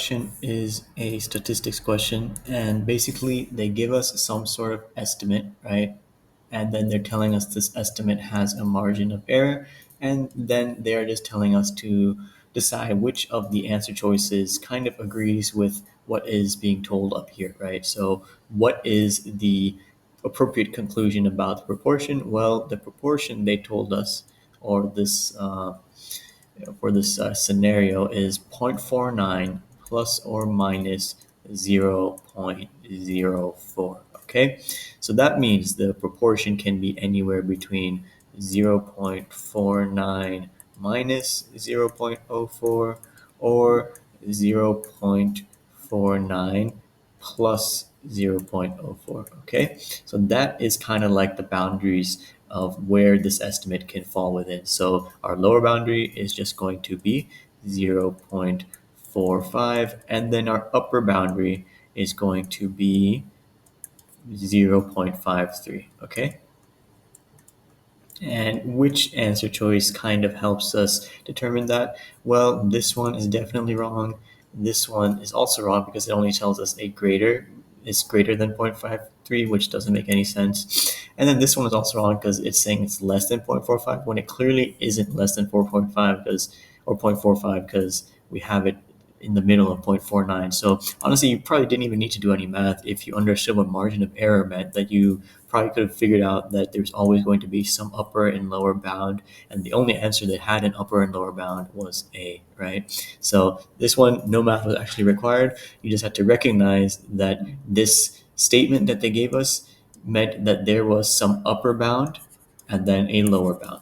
Question is a statistics question, and basically they give us some sort of estimate, right? And then they're telling us this estimate has a margin of error, and then they're just telling us to decide which of the answer choices kind of agrees with what is being told up here, right? So what is the appropriate conclusion about the proportion? Well, the proportion they told us, or this for this scenario, is 0.49 plus or minus 0.04. Okay, so that means the proportion can be anywhere between 0.49 minus 0.04 or 0.49 plus 0.04. Okay, so that is kind of like the boundaries of where this estimate can fall within. So our lower boundary is just going to be 0.45, and then our upper boundary is going to be 0.53. Okay, and which answer choice kind of helps us determine that? Well, this one is definitely wrong. This one is also wrong because it only tells us a greater is greater than 0.53, which doesn't make any sense. And then this one is also wrong because it's saying it's less than 0.45 when it clearly isn't less than 4.5 because or 0.45 because we have it in the middle of 0.49. So honestly, you probably didn't even need to do any math if you understood what margin of error meant, that you probably could have figured out that there's always going to be some upper and lower bound, and the only answer that had an upper and lower bound was A, right? So this one, no math was actually required. You just had to recognize that this statement that they gave us meant that there was some upper bound and then a lower bound.